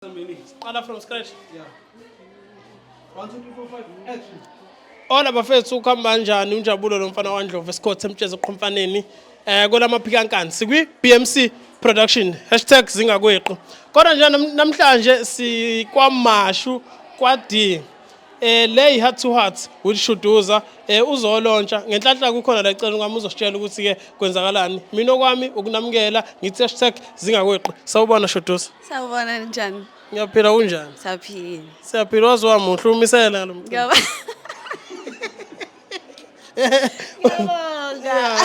Start from scratch. Yeah. 1, 2, 3, 4, 5. Action. Ona bafethu ukuhamba kanjani unjabulo nomfana waNdlovu esikhothi emtsheze uqhomfaneni kolamaphikankani sikwi BMC production #zingakwequ kodwa nje namhlanje sikwamashu kwad le heart to heart with Shuduza uzolontsha ngenhlanhla kukhona la icela ngami uzositshela ukuthi ke kwenzakalani mina okwami ukunamukela ngithi #zingakwequ sawubona Shuduza Sawubona njani? ngiyaphila kunjani Saphila. siyaphila wazwa muhle umisela lo Ngiyabonga.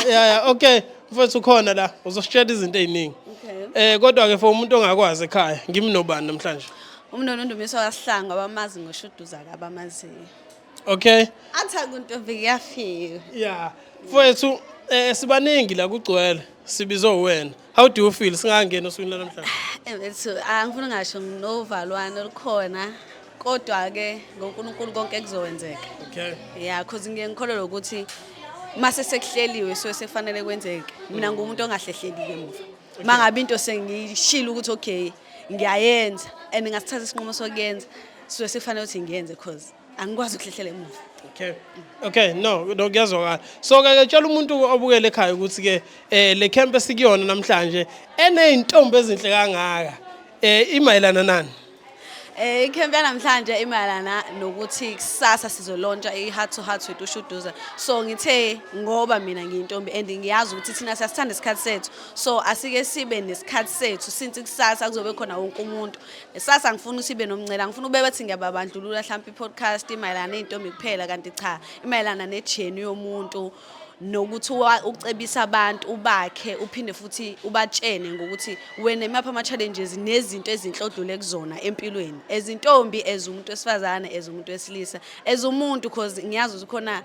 yeah okay mfethu ukhona la uzositshela izinto eziningi Okay. kodwa ke for umuntu ongakwazi ekhaya ngimnobani namhlanje Umnono Ndumiso kaSihlanga abamazi ngoshuduza kabamazi. okay Athi akuntombi kuyafika. yeah mfethu sibaningi la kugcwele sibizwe wena how do you feel singangena osukwini namhlanje Ebethu angifuna ngasho nginovalwane olukhona kodwa ke ngoNkulunkulu konke kuzokwenzeka. okay Yeah, because ngiyengikholelwa ukuthi mase sekuhleliwe so sefanele kwenzeke. Mina ngumuntu ongahlehleli ke muva. Mangabe into sengishila ukuthi okay ngiyayenza and ngasithatha isinqumo sokuyenza so sefanele ukuthi ngiyenze because angikwazi ukuhlehlela emuva. okay no kuyazwakala so ke tshela umuntu obukele ekhaya ukuthi ke le camp esikuyona namhlanje eneyintombi ezinhle kangaka imayelana nani Ikhempe namhlanje imalana nokuthi kusasa sizolontsha iheart to heart with uShuduza. So ngithe ngoba mina ngiyintombi and ngiyazi ukuthi thina siyasithanda isikhathi sethu. So asike sibe nesikhathi sethu since kusasa kuzobe khona wonke umuntu. Sasa ngifuna sibe nomncela. Ngifuna ube bathi ngiyababandlulula mhlawumbe iPodcast imayelana neintombi kuphela kanti cha imayelana nejeni yomuntu. Nokuthi ucebisa abantu ubakhe uphinde futhi ubatshene ngokuthi wena imapha ama challenges nezinto ezinhlodlule kuzona empilweni ezintombi ezumuntu wesifazane ezumuntu wesilisa ezumuntu because ngiyazi ukuthi khona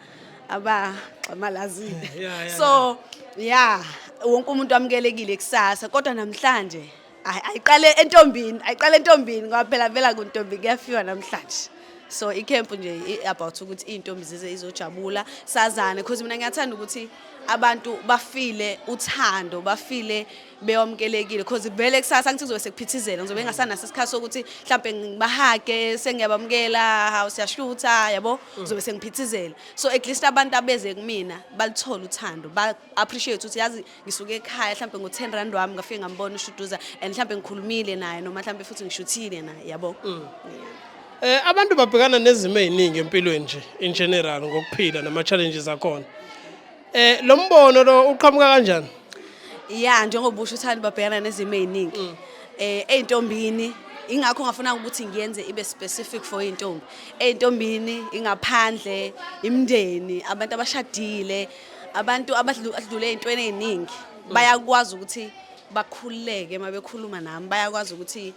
abaxamalazile so yeah wonke umuntu amukelekile kusasa kodwa namhlanje ayiqale entombini ngoba phela vela kuntombi kuyafiwa namhlanje. So icamp nje about ukuthi intombi zize izojabula sazane because mina ngiyathanda ukuthi abantu bafile uthando bafile beyomkelekile because vele kusasa ngithi kuzobe sekuphithizela ngizobe ngasanaso isikhathi sokuthi mhlawumbe ngibahage sengiyabamkela how siyashutha yabo kuzobe sengiphithizela so at least abantu abeze kumina balithola uthando ba appreciate ukuthi yazi ngisuke ekhaya mhlawumbe ngo10 wami ngafike ngambona uShuduza and mhlawumbe ngikhulumile naye noma mhlawumbe futhi ngishuthile naye yabo. abantu babhekana nezimo eziningi empilweni nje in general ngokuphila nama challenges akhona lo mbono lo uqhamuka kanjani Yeah, njengoba usho uthanda babhekana nezimo eziningi. Eintombini ingakho ngafuna ukuthi ngiyenze ibe specific for intombi. Eintombini ingaphandle imndeni abantu abashadile abantu abadlule ezintweni eziningi bayakwazi ukuthi bakhululeke mabekhuluma nami bayakwazi ukuthi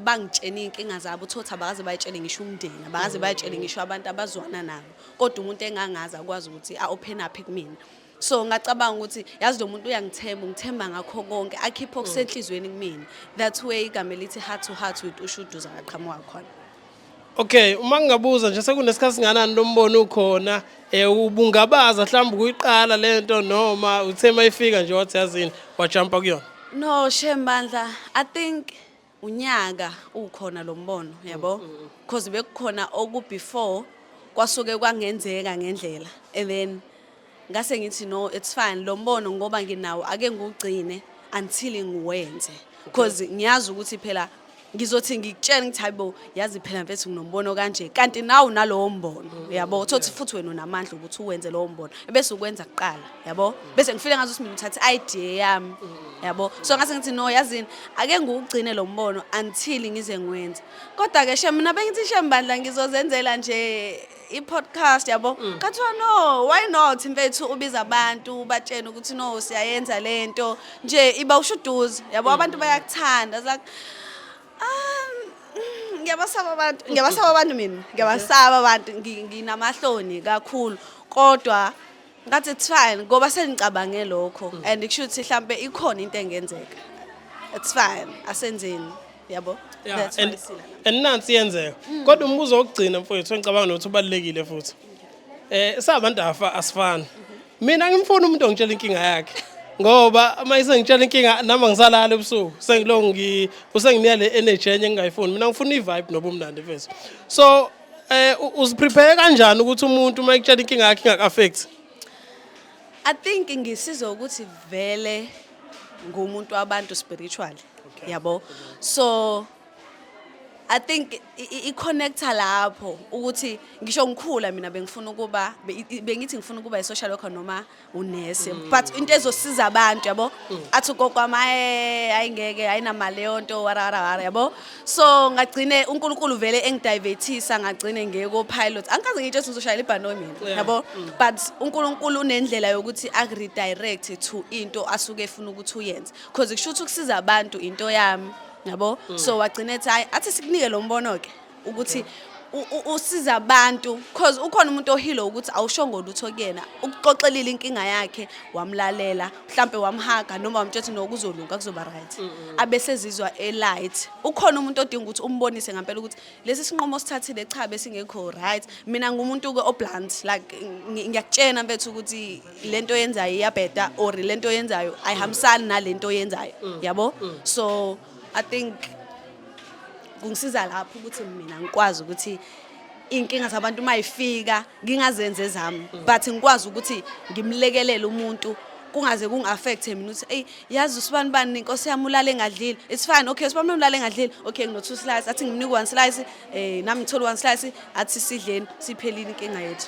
bangitshena inkinga zabo uthothi abakaze bayitshele ngisho umndeni abakaze bayitshele ngisho abantu abazwana nabo kodwa umuntu engangaza akwazi ukuthi open up kumina so ngacabanga ukuthi yazi lo muntu ngithemba ngakho konke akhipha okusenhlizweni kumina that way igama elithi heart to heart with uShuduza ngaqhamuka khona. okay uma ngingabuza nje sekunesikhathi singanani lo mbono ukhona ubungabaza mhlawumbe kuyiqala lento noma uthe mayifika nje wathi yazini wajumpa kuyona No Shembandla I think unyaka ukhona lo mbono yabo because bekukhona oku before kwasuke kwangenzeka ngendlela and then ngase ngithi no it's fine lo mbono ngoba nginawo ake ngugcine until ngiwenze because ngiyazi ukuthi phela ngizothi ngikutshela ngithi hayibo yazi phela mfethu nginombono kanje kanti nawu nalowo mbono yabo uthothi futhi wena unamandla ukuthi uwenze lowo mbono bese ukwenza kuqala yabo bese ngifile ngathi mina uthatha idea yami yabo so ngase ngithi no yazini ake ngugcine lo mbono until ngize ngiwenze kodwa ke mina bengithi Shembandla ngizozenzela nje iPodcast yabo kathiwa no why not mfethu ubiza abantu batshena ukuthi no siyayenza lento nje iba uShuduza yabo abantu bayakuthanda like ngiyabasaba abantu mina ngiyabasaba abantu nginamahloni kakhulu kodwa ngathi it's fine ngoba sengicabange lokho and ikusho ukuthi mhlambe ikhona into engenzeka it's fine asenzeni yabo that's why and nansi yenzeka kodwa umbuzo wokugcina mfowethu engicabanga nokuthi ubalekile futhi sabantu asifani mina ngimfuna umuntu ongitshela inkinga yakhe ngoba uma isengitshela inkinga nami ngisalala ebusuku sengilongi usenginika le energy enye engingayifuni mina ngifuna i-vibe nobumnandi mfethu so uziprepare kanjani ukuthi umuntu uma ekutshela inkinga yakhe ingaka-affect I think ngisizwe ukuthi vele ngumuntu wabantu spiritual yabo so I think I-connecta lapho ukuthi ngisho ngikhula mina bengifuna ukuba bengithi ngifuna ukuba i-social worker noma unesi but into ezosiza abantu yabo athi ugokwama ayingeke ayinamali yonto wara yabo so ngagcine uNkulunkulu vele engidivertisa ngagcine ngeke ko pilot angikaze ngitshe uzoshayela ibhanoyi mina yabo but uNkulunkulu unendlela yokuthi akuredirect to into asuke efuna ukuthi uyenze because kusho ukuthi ukusiza abantu into yami yabo so wagcina ethi athi sikunike lo mbono ke ukuthi usiza abantu because ukhona umuntu ohilo ukuthi awushongo lutho kuyena ukuxoxelile inkinga yakhe wamlalela mhlambe wamhaga noma wamthethe nokuzolunga kuzoba right abesezizwa elight ukhona umuntu odinga ukuthi umbonise ngempela ukuthi lesi sinqumo sithathile cha besingekho right mina ngumuntu ke oblunt like ngiyakutshena mfethu ukuthi lento yenzayo iyabheda or lento yenzayo ayihambisani nalento yenzayo yabo so I think kungisiza lapho ukuthi mina ngikwazi ukuthi inkinga zabantu mayifika ngingazenze ezami but ngikwazi ukuthi ngimlekelele umuntu kungaze kungaffect mina ukuthi hey yazi usibani bani inkosi yami ulale engadlile it's fine okay usibani ulale engadlile okay ngino 2 slices athi ngimnika 1 slice nami ngithola 1 slice athi sidleni siphelile inkinga yethu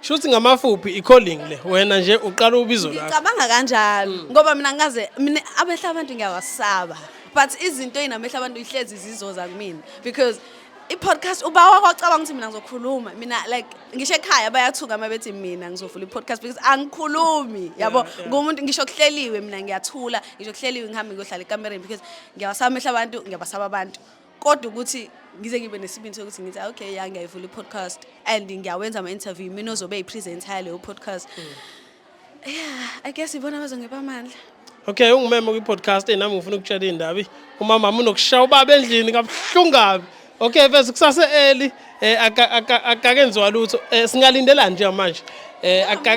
shuthi ngamafuphi i-calling le wena nje uqala ubizo lakho ngicabanga kanjalo ngoba mina ngaze mina abehla abantu ngiyawasaba but izinto einamehla abantu ihlezi izizoza kumina because i-podcast uba wacabanga ukuthi mina ngizokhuluma mina like ngisho ekhaya bayathuka mabethi mina ngizovula i-podcast because angikhulumi yabo ngumuntu ngisho kuhleliwe mina ngiyathula ngisho kuhleliwe ngihambe ngiyohlala ekamereni because ngiyawasaba amehla abantu ngiyabasaba abantu kodwa ukuthi ngize ngibe nesibindi sokuthi ngithi okay ya ngiyayivula i-podcast and ngiyawenza ama-interview mina ozobe yi-presenter leyo podcast yeah I guess ibona bazongipa amandla okay ungumeme kwi-podcast nami ngifuna ukutshela indaba umama unokushaya ubaba endlini kabuhlungabi okay bese kusase early akakenziwa lutho singalindelani nje manje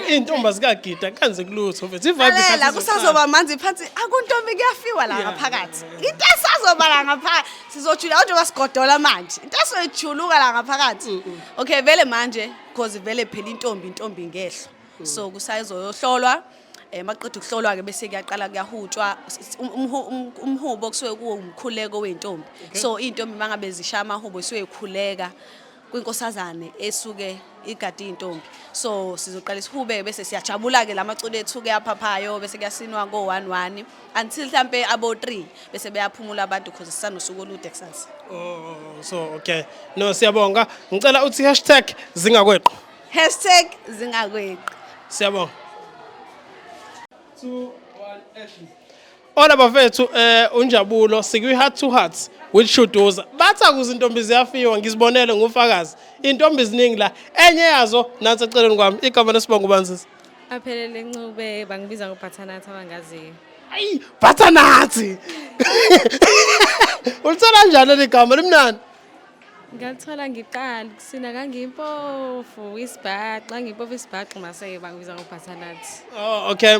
intombi zikagida kanze kulutho mfethu ivibe ikhathi la kusazoba manzi phansi akuntombi kuyafiwa la ngaphakathi into esazoba la ngaphakathi sizojula awuthi wasigodola manje into esoyijuluka la ngaphakathi okay vele manje because vele phela intombi ngehlo so kusayizoyohlolwa maqedwe ukuhlolwa ke bese kuyaqala kuyahutshwa umhubo kusuke kuwo umkhuleko weintombi so intombi mangabe zishaya amahubo isuke ikhuleka kwinkosazane esuke igadi intombi so sizoqala isihube bese siyajabula ke lamaculo ethu ke yaphaphayo bese kuyasinwa ngo 11 until mhlambe abo 3 bese beyaphumula abantu because sisanosuku olude kusasa so okay no siyabonga ngicela uthi #zingakweqo #zingakweqo siyabonga 2 1 action Ola bafethu unjabulo sikwi heart to heart with Shuduza bathi akuze intombi ziyafiwa ngizibonele ngofakazi intombi ziningi la enye yazo nansi eceleni kwami igama lesibongo ubanzisa Aphelele Ncube bangibiza ngoPhathanathi abangaziyo ayi Phathanathi ulithola kanjani le gama limnani Ngalithola ngiqala kusina kangimpofu isibhaqa ngimpofu isibhaqa mase bangibiza ngoPhathanathi Oh okay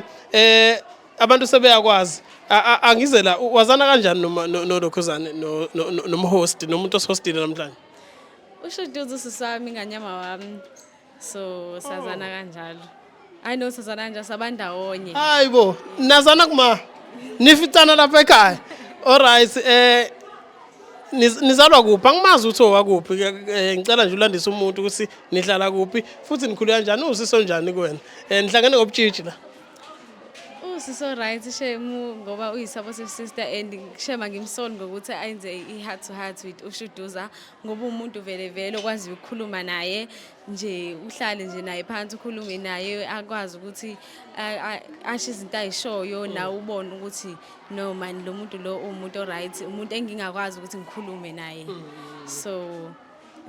abantu sebeyakwazi angize la wazana kanjani noma nolokhuzane nomhost nomuntu osihostile namhlanje Ushuduza usisami nganyama wami so sazana kanjalo I know sazana kanje sabandawonye hayibo nazana kuma nifitana lapha ekhaya alright nizalwa kuphi angimazi ukuthi owakuphi ngicela nje ulandise umuntu ukuthi nihlala kuphi futhi nikhulu kanjani usiso njani kuwena nihlangene ngobutshitshi la Siso right shemu ngoba uyisabo sister and shema ngimsoli ngokuthi ayenze i-heart to heart with Ushuduza ngoba umuntu vele okwazi ukukhuluma naye nje uhlale nje naye phansi ukhulume naye akwazi ukuthi asho izinto ayishoyo na ubone ukuthi no man lo muntu lo umuntu right umuntu engingakwazi ukuthi ngikhulume naye so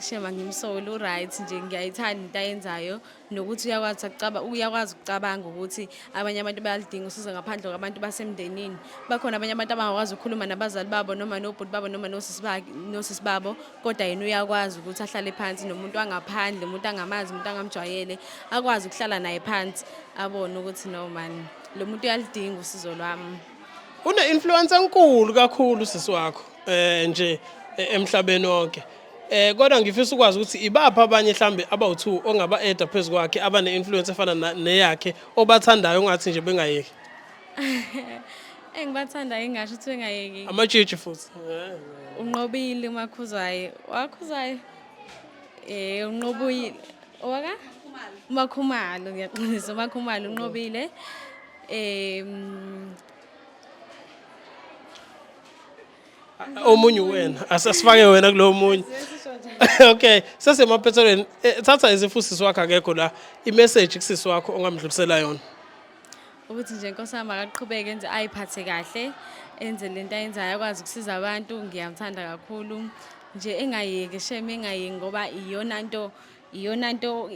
shema ngimsolo right nje ngiyayithanda into ayenzayo nokuthi uyakwazi ukucabanga ukuthi abanye abantu bayalidinga usizo ngaphandle kwabantu basemndenini bakhona abanye abantu abangakwazi ukukhuluma nabazali babo noma nobhuti babo noma nosisi babo kodwa yena uyakwazi ukuthi ahlale phansi nomuntu angaphandle umuntu angamazi umuntu angamjwayele akwazi ukuhlala naye phansi abone ukuthi no man lo muntu uyalidinga usizo lwami. Une-influence enkulu kakhulu sisi wakho nje emhlabeni wonke. Kodwa ngifisa ukwazi ukuthi ibapha abanye mhlambe abawu2 ongaba-eda phezu kwakhe abane-influence efana neyakhe obathandayo ongathi nje bengayeki. Engibathandayo ngingasho ukuthi engayeki. Amatshitshi futhi. Unqobile uMakhuzwayo. Wakhuzwayo. Unqobile. Owaka? Umakhumalo ngiyaqinisa uMakhumalo unqobile. Omunye wena asifake wena kulo munye. Okay, sesemaphethelweni thatha izifusisi wakhe akekho la i-message kusisi wakho ongamdlulisela yona. Ukuthi nje Nkosi yami akaqhubeke enze ayiphathe kahle, enze lento ayenzayo akwazi ukusiza abantu, ngiyamthanda kakhulu. Nje engayeki shame engayeki ngoba iyona nto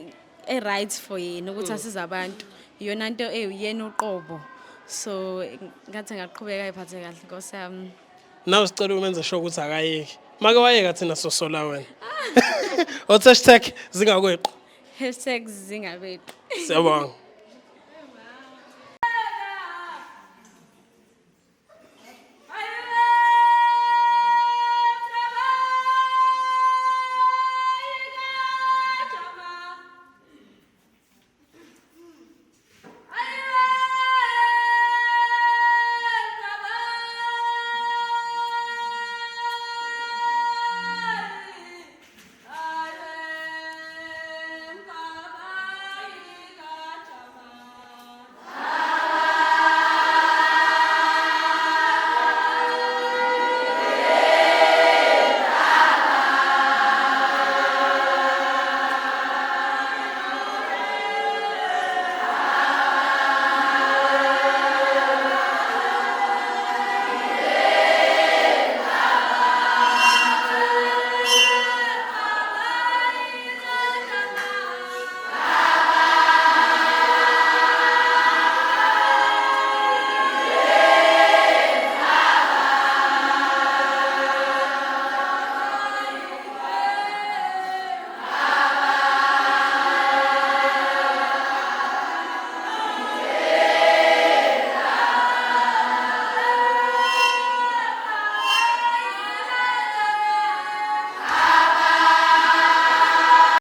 right for yena ukuthi asize abantu. Iyona nto eyena uqobo. So ngathi ngaqhubeka ayiphathe kahle Nkosi yami. Nawe sicela umenze sure ukuthi akayeki. Make wayeka thina sosola wena. #zingakweqi. #zingakweqi. Siyabonga.